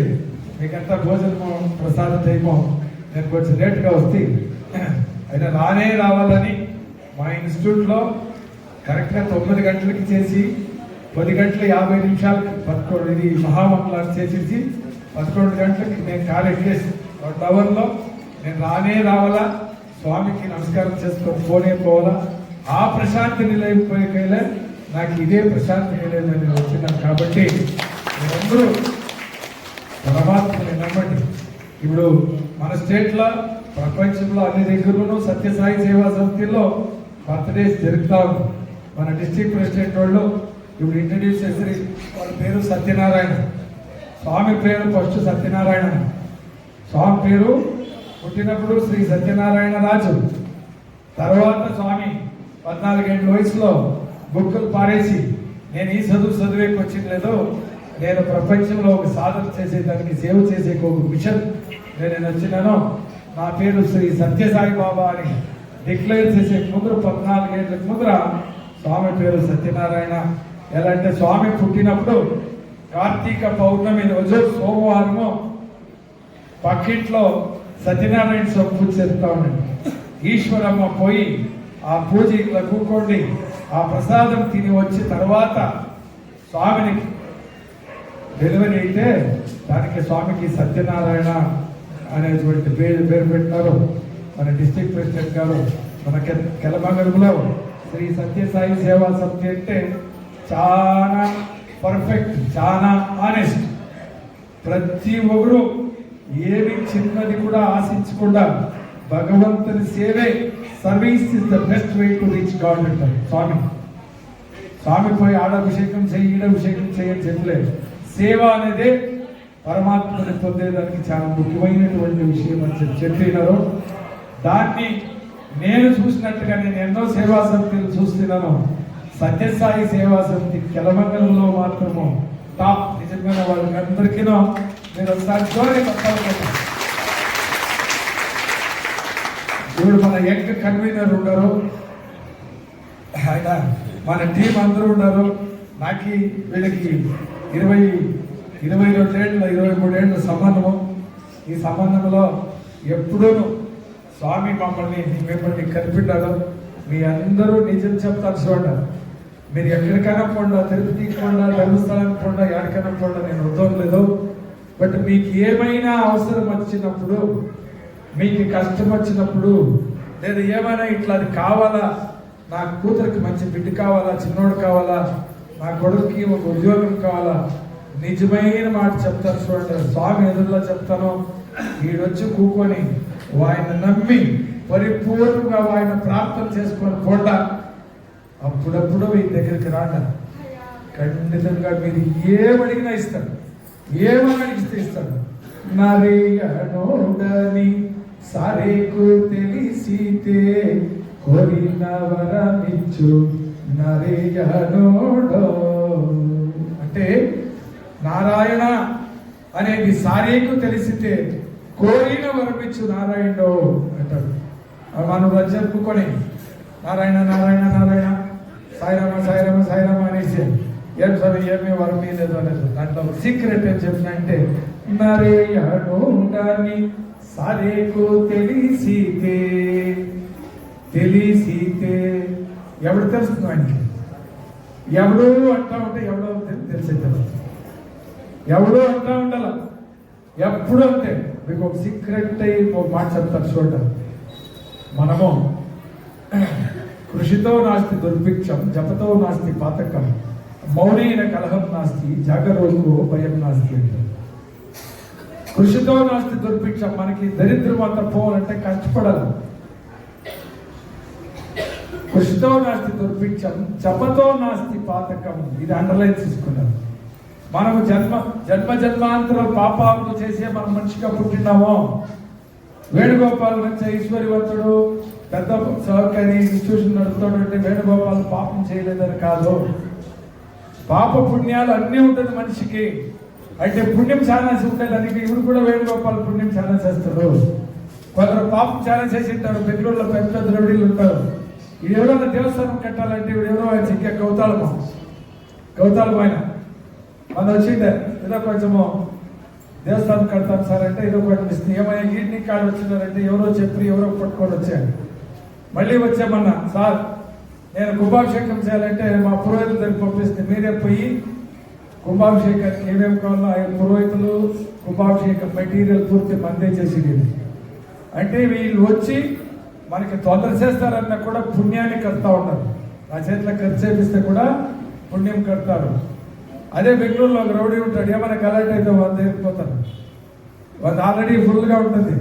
మీకంతా భోజనము ప్రసాద టైము నేను కొంచెం లేట్గా వస్తే అయినా రావాలని మా ఇన్స్టిట్యూట్లో కరెక్ట్గా 9 గంటలకి చేసి 10 గంటల 50 నిమిషాలకి 11 ఇది మహామంగళాన్ని చేసేసి 11 గంటలకి నేను కాలేజ్ చేసి 1 అవర్లో నేను రావాలా, స్వామికి నమస్కారం చేసుకొని పోవాలా. ఆ ప్రశాంతి నిలయం పోయేకైనా నాకు ఇదే ప్రశాంతి నిలయం నేను వచ్చినాను. కాబట్టి మీరందరూ పరమాత్మని నమ్మండి. ఇప్పుడు మన స్టేట్లో ప్రపంచంలో అన్ని దగ్గరలోనూ సత్యసాయి సేవా సమితిలో బర్త్డేస్ జరుగుతూ ఉంది. మన డిస్ట్రిక్ట్ ప్రెసిడెంట్ వాళ్ళు ఇప్పుడు ఇంట్రడ్యూస్ చేసి వాళ్ళ పేరు సత్యనారాయణ, స్వామి పేరు ఫస్ట్ సత్యనారాయణ. స్వామి పేరు పుట్టినప్పుడు శ్రీ సత్యనారాయణ రాజు. తర్వాత స్వామి 14 ఏళ్ళ వయసులో బుక్కులు పారేసి నేను ఈ చదివేకి వచ్చింది లేదు, నేను ప్రపంచంలో ఒక సాధన చేసేదానికి సేవ చేసే ఒక మిషన్ నేను వచ్చినాను, నా పేరు శ్రీ సత్యసాయి బాబా అని డిక్లేర్ చేసే ముందర 14 ఏళ్ళకి ముందర స్వామి పేరు సత్యనారాయణ. ఎలా అంటే స్వామి పుట్టినప్పుడు కార్తీక పౌర్ణమి రోజు సోమవారము పక్కింట్లో సత్యనారాయణ స్వామి పూజ చేస్తూ ఉండండి. ఈశ్వరమ్మ పోయి ఆ పూజ ఇట్లా కూకోండి, ఆ ప్రసాదం తిని వచ్చి తర్వాత స్వామిని డెలివరీ అయితే దానికి స్వామికి సత్యనారాయణ అనేటువంటి పేరు పెట్టినారు మన డిస్ట్రిక్ట్ ప్రెసిడెంట్ గారు. మన కెలమంగళంలో శ్రీ సత్యసాయి సేవా సమితి అంటే చాలా పర్ఫెక్ట్, చాలా ఆనెస్ట్. ప్రతి ఒక్కరు ఏమి చిన్నది కూడా ఆశించకుండా భగవంతుని సేవే, service is the best way to reach God అంటారు స్వామి. పోయి ఆడభిషేకం చేయి, ఈడభిషేకం చేయని చెప్పలేదు. సేవ అనేది పరమాత్మని పొందేదానికి చాలా ముఖ్యమైనటువంటి విషయం అని చెప్పినారు. దాన్ని నేను చూసినట్టుగా నేను ఎన్నో సేవా సమితిలు చూస్తున్నాను. సత్యసాయి సేవా సమితి కెలమంగళంలో మాత్రము టాప్. నిజంగా వాళ్ళకి అందరికీ మీరు ఒకసారి చూడండి. ఇప్పుడు మన యంగ్ కన్వీనర్ ఉన్నారు, ఆయన మన టీం అందరూ ఉన్నారు. నాకు వీళ్ళకి 22 ఏళ్ళ 23 ఏళ్ళ సంబంధము. ఈ సంబంధంలో ఎప్పుడూ స్వామి మిమ్మల్ని కనిపెట్టాడు. మీ అందరూ నిజం చెప్తారు చూడండి. మీరు ఎక్కడికైనా పోండా, తిరుపతికి పోండా, ధర్మస్థలానికి పోండా, ఎక్కడికైనా పోండా, నేను వద్దాం లేదు. బట్ మీకు ఏమైనా అవసరం వచ్చినప్పుడు, మీకు కష్టం వచ్చినప్పుడు, లేదా ఏమైనా ఇట్లా అది కావాలా, నా కూతురికి మంచి బిడ్డ కావాలా, చిన్నోడు కావాలా, నా కొడుకుకి ఒక ఉద్యోగం కావాలా, నిజమైన మాట చెప్తారు చూడండి. స్వామి ఎదురులో చెప్తాను, వీడొచ్చి కూకొని ఆయన నమ్మి పరిపూర్ణంగా ఆయన ప్రార్థన చేసుకొని పోండా. అప్పుడప్పుడు మీ దగ్గరికి రాండ, ఖండితంగా మీరు ఏమడిగినా ఇస్తాడు, ఏమని అడిగిస్తే ఇస్తాడు. నరేయనోడని సారేకు తెలిసితే కోరిన వరమిచ్చు నరేయనోడో. అంటే నారాయణ అనేది సారేకు తెలిసితే కోరిన వరమిచ్చు నారాయణో అంటాడు. మనం జరుపుకొని నారాయణ నారాయణ నారాయణ సాయిరామ సాయిరామ సాయిరామ అనేసి ఏం సరే ఏమీ వరం లేదు అనేది. దాంట్లో సీక్రెట్ ఏం చెప్పిన అంటే నరేయనోడని సారేకు తెలిసితే ఎవడు తెలుస్తుంది ఆయనకి. ఎవడు అంటా ఉంటే ఎవడో తెలిసే ఎవడో అంటా ఉండాల ఎప్పుడు అంటే. మీకు ఒక సీక్రెట్ ఒక మాట చెప్తారు చూడండి. మనము కృషితో నాస్తి దుర్భిక్షం, జపతో నాస్తి పాతకం, మౌనైన కలహం నాస్తి, జాగరోజు భయం నాస్తి అంటారు. కృషితో నాస్తి దుర్భిక్షం, మనకి దరిద్రం అంతా పోవాలంటే కష్టపడాలి. కృషితో నాస్తి దుర్భిక్షం, జపతో నాస్తి పాతకం. ఇది అండర్లైన్ తీసుకున్నారు. మనము జన్మాంతరం పాపాలు చేసే మనం మనిషిగా పుట్టినామో. వేణుగోపాల్ వచ్చే ఈశ్వరివంతుడు పెద్ద సహకారి ఇన్స్టిట్యూషన్ నడుపుతాడు అంటే వేణుగోపాల్ పాపం చేయలేదని కాదు. పాప పుణ్యాలు అన్నీ ఉంటుంది మనిషికి. అయితే పుణ్యం చాలా ఉండేదానికి ఇప్పుడు కూడా వేణుగోపాల్ పుణ్యం చాలా చేస్తాడు. కొందరు పాపం చాలా చేసి ఉంటారు. బెంగళూరులో పెద్ద పెద్ద రౌడీలు ఉంటారు. ఇది ఎవరైనా దేవస్థానం కట్టాలంటే ఇప్పుడు ఎవరో ఆయన చిక్కే కౌతాళం ఆయన మన వచ్చిండే ఏదో కొంచెము దేవస్థానం కడతాను సార్ అంటే ఏదో కొంచెం ఇస్తుంది. ఏమైనా ఈడ్ని కాళ్ళు వచ్చినారంటే ఎవరో చెప్పి ఎవరో పట్టుకొని వచ్చాడు. మళ్ళీ వచ్చామన్నా సార్ నేను కుంభాభిషేకం చేయాలంటే మా పురోహితుల దగ్గర పంపిస్తే మీరే పోయి కుంభాభిషేకానికి ఏమేమి కావాలో ఆయన పురోహితులు కుంభాభిషేకం మెటీరియల్ పూర్తి మందే చేసేది. అంటే వీళ్ళు వచ్చి మనకి తొందర చేస్తారన్నా కూడా పుణ్యాన్ని కడతా ఉన్నారు. నా చేతిలో ఖర్చు చేపిస్తే కూడా పుణ్యం కడతారు. అదే బెంగళూరులో ఒక రౌడీ ఉంటాడు. ఏమైనా కలెక్ట్ అయితే 100 ఎగిరిపోతారు. 100 ఆల్రెడీ ఫుల్గా ఉంటుంది.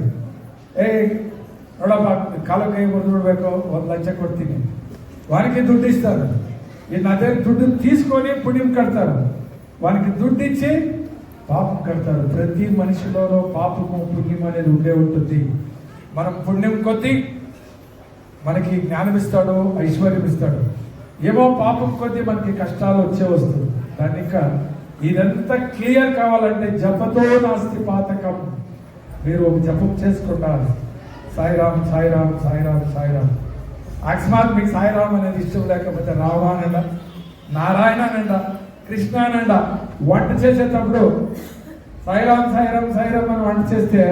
ನೋಡಪ್ಪ ಕಾಲಕ್ಕೆ ಕೈ ಮುರಿದ್ಬಿಡ್ಬೇಕು 1 ಲಕ್ಷ ಕೊಡ್ತೀನಿ వానికి దుడ్డు ఇస్తారు. ఈ నా దగ్గర దుడ్డు తీసుకొని పుణ్యం కడతారు. వానికి దుడ్డు ఇచ్చి పాపం కడతారు. ప్రతి మనిషిలోనూ పాపము పుణ్యం అనేది ఉండే ఉంటుంది. మనం పుణ్యం కొద్దీ మనకి జ్ఞానం ఇస్తాడు, ఐశ్వర్యం ఇస్తాడు. ఏమో పాపం కొద్దీ మనకి కష్టాలు వస్తుంది. దాన్ని ఇంకా ఇదంతా క్లియర్ కావాలంటే జపతో నాస్తి పాతకం. మీరు ఒక జపం చేసుకుంటారు. సాయిరామ్ సాయిరామ్ సాయిరామ్ సాయిరామ్. అకస్మాత్ మీకు సాయిరామ్ అనేది ఇష్టం లేకపోతే రామానంద నారాయణానంద కృష్ణానంద వంట చేసేటప్పుడు సాయిరామ్ సాయిరామ్ సాయిరామ్ అని వంట చేస్తే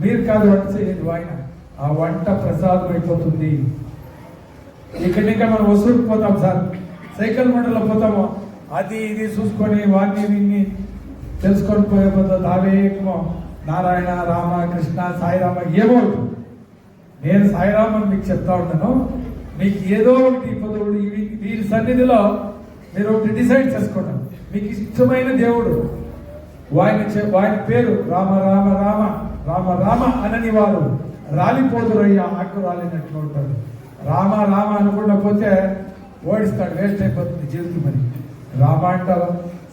మీరు కాదు వంట చేయండి, ఆయన ఆ వంట ప్రసాదం అయిపోతుంది. ఇక్కడి ఇంకా మనం వసూలు పోతాం సార్, సైకిల్ మండలిలో పోతాము. అది ఇది చూసుకొని వాటిని వీన్ని తెలుసుకొని పోయే పోతుంది. దావేకమో నారాయణ రామ కృష్ణ సాయిరామ ఏమో. నేను సాయిరామ్ అని మీకు చెప్తా ఉంటాను. మీకు ఏదో ఒకటి పదవుడు వీరి సన్నిధిలో మీరు ఒకటి డిసైడ్ చేసుకుంటాం. మీకు ఇష్టమైన దేవుడు ఆయన పేరు రామ రామ రామ రామ రామ అనని వారు రాలిపోదురయ్యా ఆకు రాలినట్లు ఉంటారు. రామ రామ అనుకుండా పోతే ఓడిస్తాడు, వేస్ట్ అయిపోతుంది జీవితం. మరి రామ అంటావా,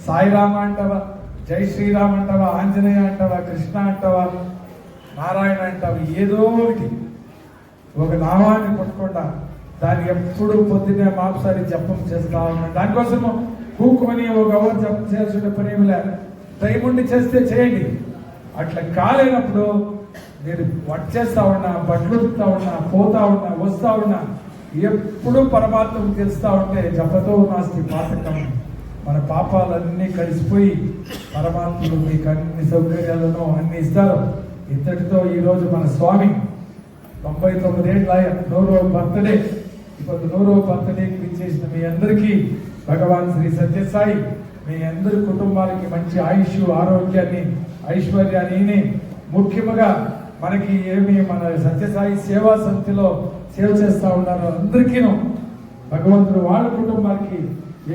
సాయిరామ అంటావా, జై శ్రీరామ్ అంటావా, ఆంజనేయ అంటావా, కృష్ణ అంటావా, నారాయణ అంటావా, ఏదో ఒకటి ఒక నామాన్ని పట్టుకుండా దాన్ని ఎప్పుడు పొద్దున్నే మాంసారి జపం చేస్తా ఉన్నాం. దానికోసము కూకుని ఒక అవర్ జపం చేయాల్సిన పని ఏమి లేదు. టైం ఉండి చేస్తే చేయండి. అట్లా కాలేనప్పుడు మీరు వంట చేస్తా ఉన్నా, బట్టలు ఉతుకుతా ఉన్నా, పోతా ఉన్నా, వస్తా ఉన్నా, ఎప్పుడు పరమాత్మకు తెలుస్తా ఉంటే జపతో నాస్తి పాతకం. మన పాపాలన్నీ కలిసిపోయి పరమాత్ముడు మీకు అన్ని సౌకర్యాలను అన్ని ఇస్తారు. ఇంతటితో ఈరోజు మన స్వామి 99 ఏళ్ళ 100వ బర్త్డే. ఇప్పుడు 100వ బర్త్డేకి విచ్చేసిన మీ అందరికీ భగవాన్ శ్రీ సత్యసాయి మీ అందరి కుటుంబాలకి మంచి ఆయుష్ ఆరోగ్యాన్ని ఐశ్వర్యాన్ని ముఖ్యంగా మనకి ఏమి మన సత్యసాయి సేవా సమితిలో సేవ చేస్తూ ఉన్నారో అందరికీ భగవంతుడు వాళ్ళ కుటుంబానికి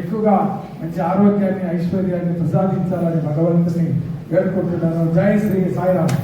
ఎక్కువగా మంచి ఆరోగ్యాన్ని ఐశ్వర్యాన్ని ప్రసాదించాలని భగవంతుని వేడుకుంటున్నాను. జై శ్రీ సాయిరామ్.